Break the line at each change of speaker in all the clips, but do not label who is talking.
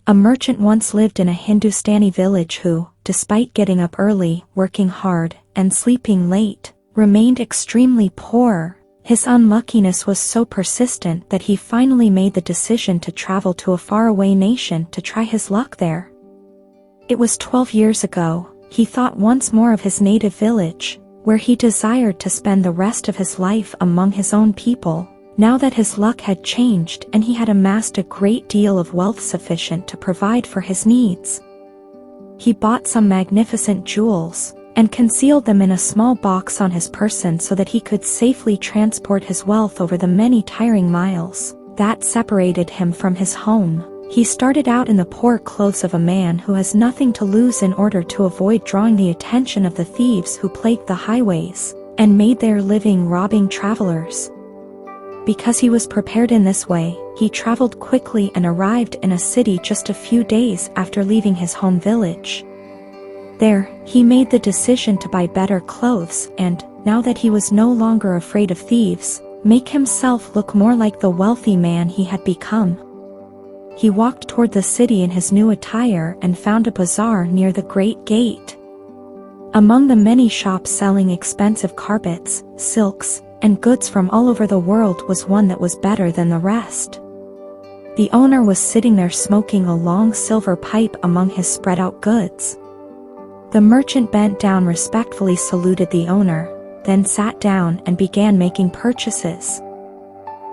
A merchant once lived in a Hindustani village who, despite getting up early, working hard, and sleeping late, remained extremely poor. His unluckiness was so persistent that he finally made the decision to travel to a faraway nation to try his luck there. It was 12 years ago. He thought once more of his native village, where he desired to spend the rest of his life among his own people. Now that his luck had changed and he had amassed a great deal of wealth sufficient to provide for his needs, he bought some magnificent jewels, and concealed them in a small box on his person so that he could safely transport his wealth over the many tiring miles that separated him from his home. He started out in the poor clothes of a man who has nothing to lose in order to avoid drawing the attention of the thieves who plagued the highways, and made their living robbing travelers. Because he was prepared in this way, he traveled quickly and arrived in a city just a few days after leaving his home village. There, he made the decision to buy better clothes and, now that he was no longer afraid of thieves, make himself look more like the wealthy man he had become. He walked toward the city in his new attire and found a bazaar near the great gate. Among the many shops selling expensive carpets, silks, and goods from all over the world was one that was better than the rest. The owner was sitting there smoking a long silver pipe among his spread-out goods. The merchant bent down, respectfully saluted the owner, then sat down and began making purchases.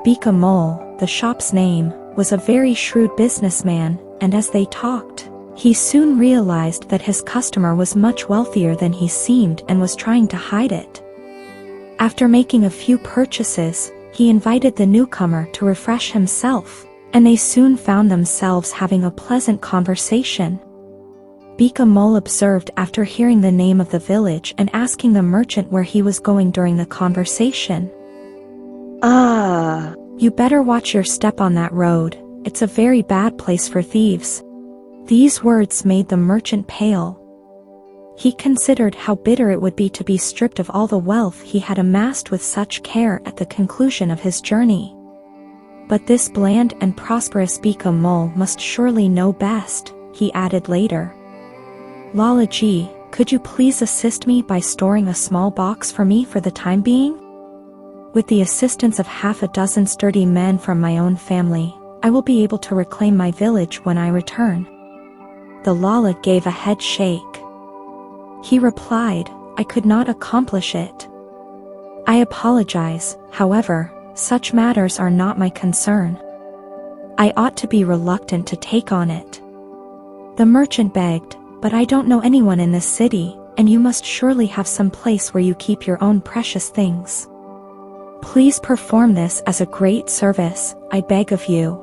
Bika Mole, the shop's name, was a very shrewd businessman, and as they talked, he soon realized that his customer was much wealthier than he seemed and was trying to hide it. After making a few purchases, he invited the newcomer to refresh himself, and they soon found themselves having a pleasant conversation. Bika Mole observed after hearing the name of the village and asking the merchant where he was going during the conversation. You better watch your step on that road, it's a very bad place for thieves." These words made the merchant pale. He considered how bitter it would be to be stripped of all the wealth he had amassed with such care at the conclusion of his journey. But this bland and prosperous Bika Mole must surely know best, he added later. "Lala-ji, could you please assist me by storing a small box for me for the time being? With the assistance of half a dozen sturdy men from my own family, I will be able to reclaim my village when I return." The Lala gave a head shake. He replied, "I could not accomplish it. I apologize, however, such matters are not my concern. I ought to be reluctant to take on it." The merchant begged, "But I don't know anyone in this city, and you must surely have some place where you keep your own precious things. Please perform this as a great service, I beg of you."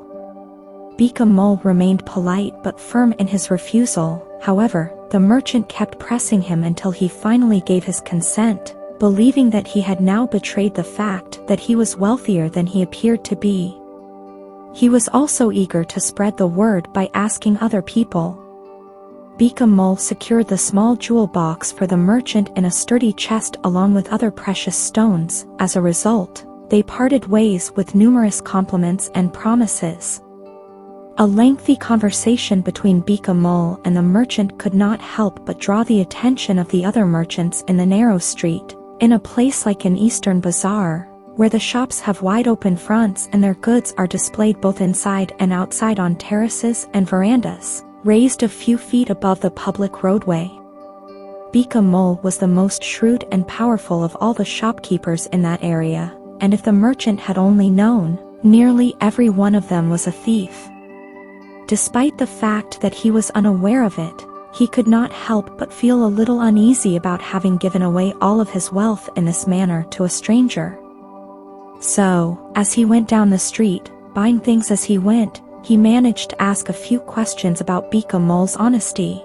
Bika Mole remained polite but firm in his refusal. However, the merchant kept pressing him until he finally gave his consent, believing that he had now betrayed the fact that he was wealthier than he appeared to be. He was also eager to spread the word by asking other people. Bika Mole secured the small jewel box for the merchant in a sturdy chest along with other precious stones. As a result, they parted ways with numerous compliments and promises. A lengthy conversation between Bika Mole and the merchant could not help but draw the attention of the other merchants in the narrow street. In a place like an Eastern bazaar, where the shops have wide open fronts and their goods are displayed both inside and outside on terraces and verandas, raised a few feet above the public roadway. Bika Mole was the most shrewd and powerful of all the shopkeepers in that area, and if the merchant had only known, nearly every one of them was a thief. Despite the fact that he was unaware of it, he could not help but feel a little uneasy about having given away all of his wealth in this manner to a stranger. So, as he went down the street, buying things as he went, he managed to ask a few questions about Bika Mole's honesty.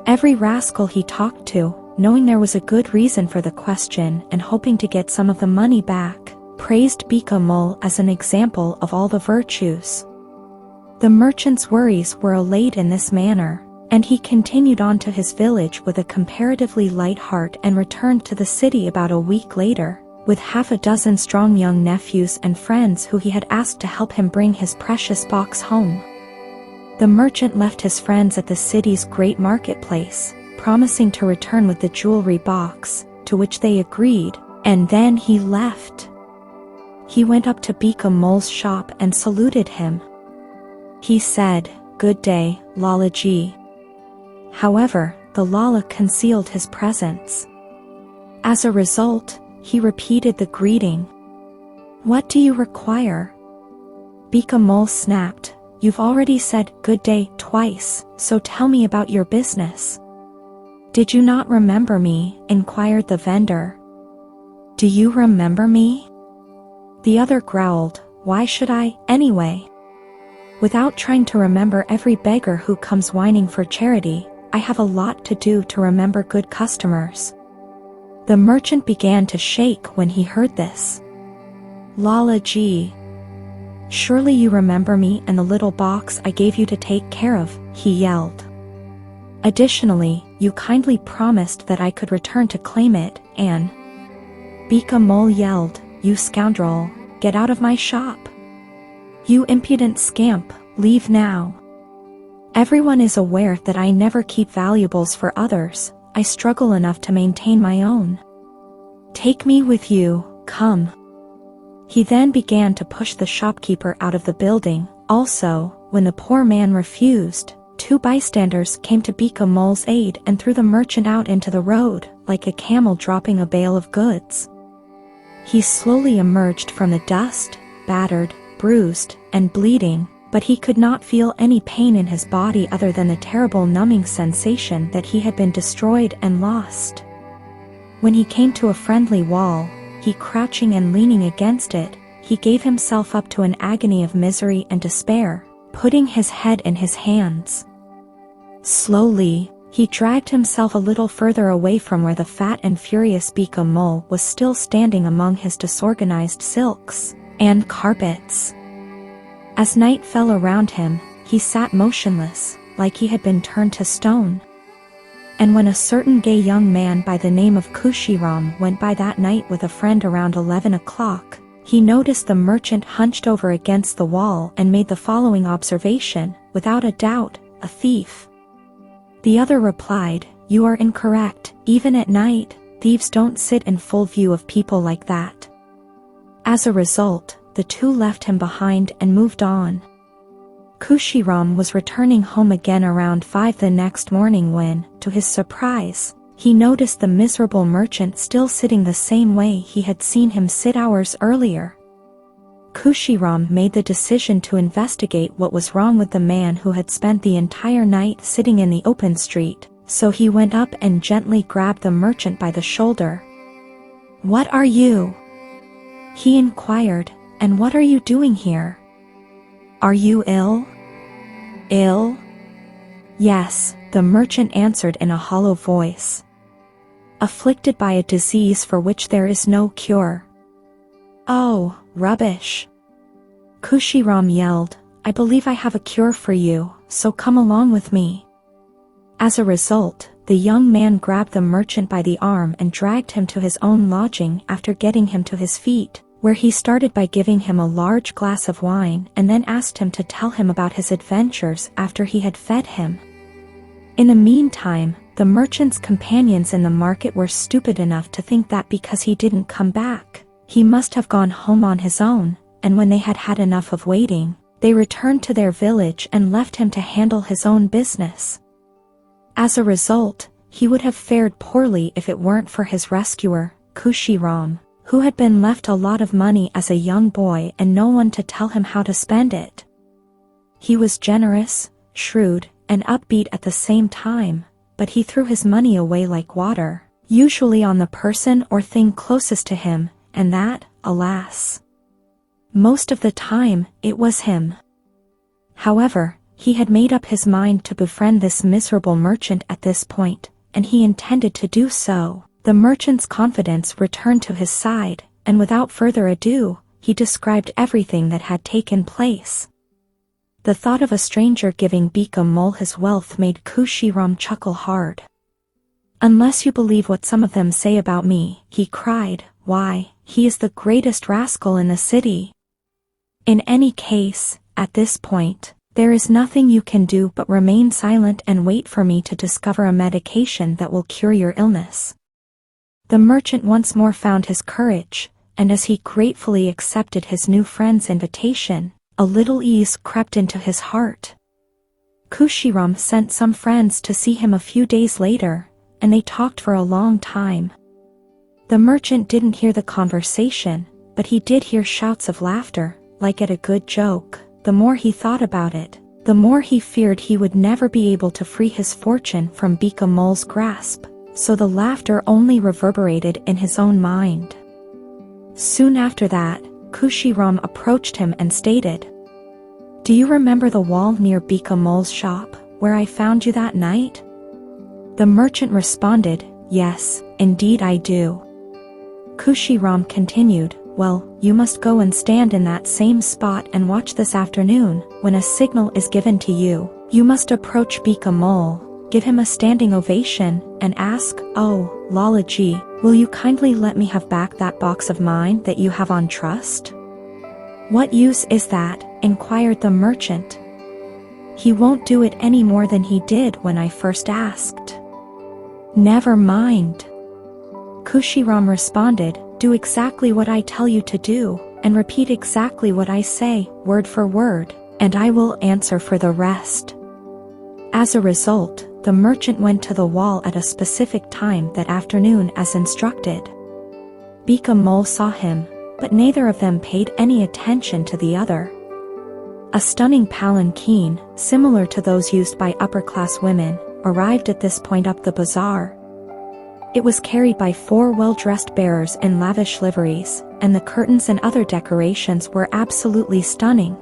Every rascal he talked to, knowing there was a good reason for the question and hoping to get some of the money back, praised Bika Mole as an example of all the virtues. The merchant's worries were allayed in this manner, and he continued on to his village with a comparatively light heart and returned to the city about a week later, with half a dozen strong young nephews and friends who he had asked to help him bring his precious box home. The merchant left his friends at the city's great marketplace, promising to return with the jewelry box, to which they agreed, and then he left. He went up to Bika Mole's shop and saluted him. He said, "Good day, Lala-ji." However, the Lala concealed his presence. As a result, he repeated the greeting. "What do you require?" Bika Mole snapped, "You've already said good day twice, so tell me about your business." "Did you not remember me?" inquired the vendor. "Do you remember me?" The other growled, "Why should I, anyway? Without trying to remember every beggar who comes whining for charity, I have a lot to do to remember good customers." The merchant began to shake when he heard this. "Lala-ji, surely you remember me and the little box I gave you to take care of," he yelled. "Additionally, you kindly promised that I could return to claim it, and—" Bika Mole yelled, "You scoundrel, get out of my shop! You impudent scamp, leave now! Everyone is aware that I never keep valuables for others, I struggle enough to maintain my own. Take me with you, come." He then began to push the shopkeeper out of the building. Also, when the poor man refused, two bystanders came to Bika Mole's aid and threw the merchant out into the road, like a camel dropping a bale of goods. He slowly emerged from the dust, battered, bruised, and bleeding, but he could not feel any pain in his body other than the terrible numbing sensation that he had been destroyed and lost. When he came to a friendly wall, he crouching and leaning against it, he gave himself up to an agony of misery and despair, putting his head in his hands. Slowly, he dragged himself a little further away from where the fat and furious Bika Mole was still standing among his disorganized silks and carpets. As night fell around him, he sat motionless, like he had been turned to stone. And when a certain gay young man by the name of Kushiram went by that night with a friend around 11 o'clock, he noticed the merchant hunched over against the wall and made the following observation, "Without a doubt, a thief." The other replied, "You are incorrect, even at night, thieves don't sit in full view of people like that." As a result, the two left him behind and moved on. Kushiram was returning home again around 5 the next morning when, to his surprise, he noticed the miserable merchant still sitting the same way he had seen him sit hours earlier. Kushiram made the decision to investigate what was wrong with the man who had spent the entire night sitting in the open street, so he went up and gently grabbed the merchant by the shoulder. "What are you?" he inquired, "and what are you doing here? Are you ill?" "Ill?" "Yes," the merchant answered in a hollow voice. "Afflicted by a disease for which there is no cure." "Oh, rubbish!" Kushiram yelled, "I believe I have a cure for you, so come along with me." As a result, the young man grabbed the merchant by the arm and dragged him to his own lodging after getting him to his feet, where he started by giving him a large glass of wine and then asked him to tell him about his adventures after he had fed him. In the meantime, the merchant's companions in the market were stupid enough to think that because he didn't come back, he must have gone home on his own, and when they had had enough of waiting, they returned to their village and left him to handle his own business. As a result, he would have fared poorly if it weren't for his rescuer, Kushiram, who had been left a lot of money as a young boy and no one to tell him how to spend it. He was generous, shrewd, and upbeat at the same time, but he threw his money away like water, usually on the person or thing closest to him, and that, alas, most of the time, it was him. However, he had made up his mind to befriend this miserable merchant at this point, and he intended to do so. The merchant's confidence returned to his side, and without further ado, he described everything that had taken place. The thought of a stranger giving Bika Mole his wealth made Kushiram chuckle hard. "Unless you believe what some of them say about me," he cried, "why, he is the greatest rascal in the city." In any case, at this point, There is nothing you can do but remain silent and wait for me to discover a medication that will cure your illness." The merchant once more found his courage, and as he gratefully accepted his new friend's invitation, a little ease crept into his heart. Kushiram sent some friends to see him a few days later, and they talked for a long time. The merchant didn't hear the conversation, but he did hear shouts of laughter, like at a good joke. The more he thought about it, the more he feared he would never be able to free his fortune from Bika Mole's grasp, so the laughter only reverberated in his own mind. Soon after that, Kushiram approached him and stated, "Do you remember the wall near Bika Mole's shop, where I found you that night?" The merchant responded, "Yes, indeed I do." Kushiram continued, "Well, you must go and stand in that same spot and watch this afternoon. When a signal is given to you, you must approach Bika Mole, give him a standing ovation, and ask, 'Oh, Lala-ji, will you kindly let me have back that box of mine that you have on trust?'" "What use is that?" inquired the merchant. "He won't do it any more than he did when I first asked." "Never mind." Kushiram responded, "Do exactly what I tell you to do, and repeat exactly what I say, word for word, and I will answer for the rest." As a result, the merchant went to the wall at a specific time that afternoon as instructed. Bika Mole saw him, but neither of them paid any attention to the other. A stunning palanquin, similar to those used by upper-class women, arrived at this point up the bazaar. It was carried by 4 well-dressed bearers in lavish liveries, and the curtains and other decorations were absolutely stunning.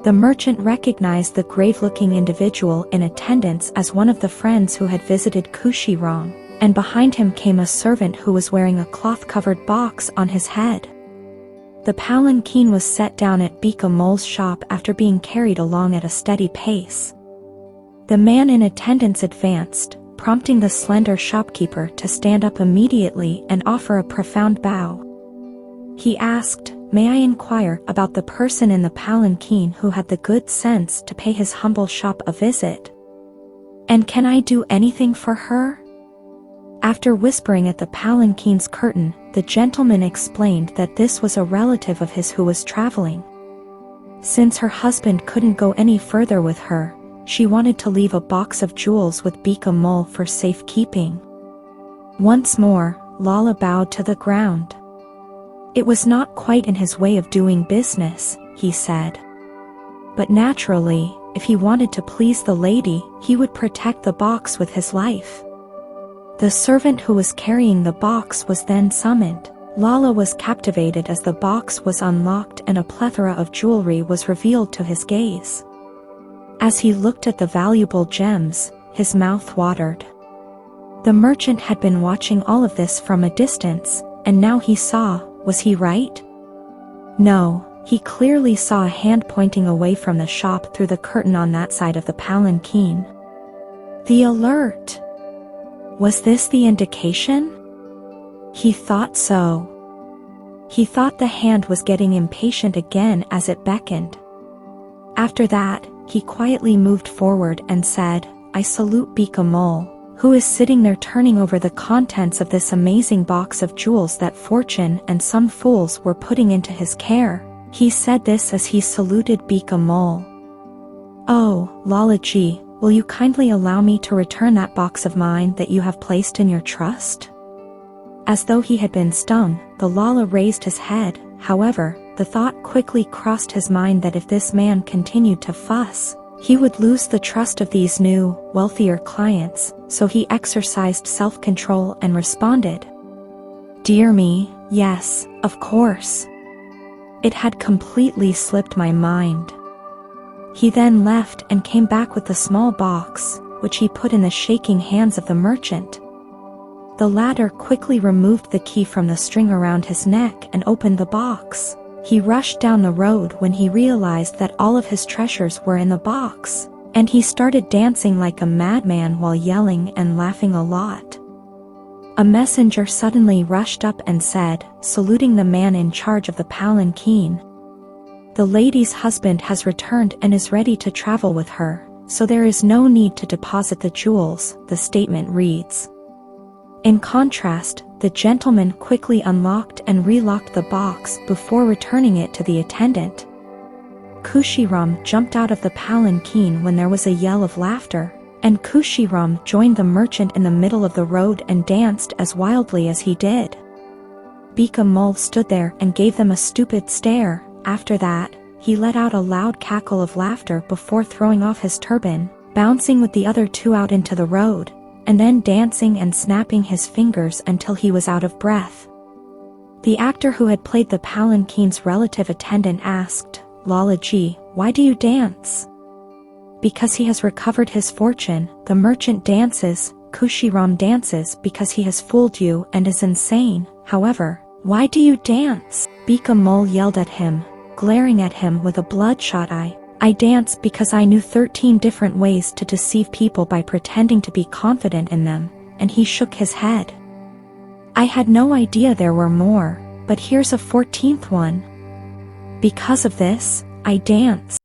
The merchant recognized the grave-looking individual in attendance as one of the friends who had visited Kushiram, and behind him came a servant who was wearing a cloth-covered box on his head. The palanquin was set down at Bika Mole's shop after being carried along at a steady pace. The man in attendance advanced, prompting the slender shopkeeper to stand up immediately and offer a profound bow. He asked, "May I inquire about the person in the palanquin who had the good sense to pay his humble shop a visit? And can I do anything for her?" After whispering at the palanquin's curtain, the gentleman explained that this was a relative of his who was traveling. Since her husband couldn't go any further with her, she wanted to leave a box of jewels with Bika Mole for safekeeping. Once more, Lala bowed to the ground. It was not quite in his way of doing business, he said. But naturally, if he wanted to please the lady, he would protect the box with his life. The servant who was carrying the box was then summoned. Lala was captivated as the box was unlocked and a plethora of jewelry was revealed to his gaze. As he looked at the valuable gems, his mouth watered. The merchant had been watching all of this from a distance, and now he saw. Was he right? No, he clearly saw a hand pointing away from the shop through the curtain on that side of the palanquin. The alert! Was this the indication? He thought so. He thought the hand was getting impatient again as it beckoned. After that, he quietly moved forward and said, "I salute Bika Mole, who is sitting there turning over the contents of this amazing box of jewels that fortune and some fools were putting into his care." He said this as he saluted Bika Mole. "Oh, Lala-ji, will you kindly allow me to return that box of mine that you have placed in your trust?" As though he had been stung, the Lala raised his head. However, the thought quickly crossed his mind that if this man continued to fuss, he would lose the trust of these new, wealthier clients, so he exercised self-control and responded, "Dear me, yes, of course. It had completely slipped my mind." He then left and came back with the small box, which he put in the shaking hands of the merchant. The latter quickly removed the key from the string around his neck and opened the box. He rushed down the road when he realized that all of his treasures were in the box, and he started dancing like a madman while yelling and laughing a lot. A messenger suddenly rushed up and said, saluting the man in charge of the palanquin, The lady's husband has returned and is ready to travel with her, so there is no need to deposit the jewels, the statement reads. In contrast, the gentleman quickly unlocked and relocked the box before returning it to the attendant. Kushiram jumped out of the palanquin when there was a yell of laughter, and Kushiram joined the merchant in the middle of the road and danced as wildly as he did. Bika Mul stood there and gave them a stupid stare. After that, he let out a loud cackle of laughter before throwing off his turban, bouncing with the other two out into the road, and then dancing and snapping his fingers until he was out of breath. The actor who had played the palanquin's relative attendant asked, "Lala-ji, why do you dance?" "Because he has recovered his fortune." The merchant dances. Kushiram dances because he has fooled you and is insane. However, why do you dance? Bika Mul yelled at him, glaring at him with a bloodshot eye. "I dance because I knew 13 different ways to deceive people by pretending to be confident in them," and he shook his head. "I had no idea there were more, but here's a 14th one. Because of this, I dance."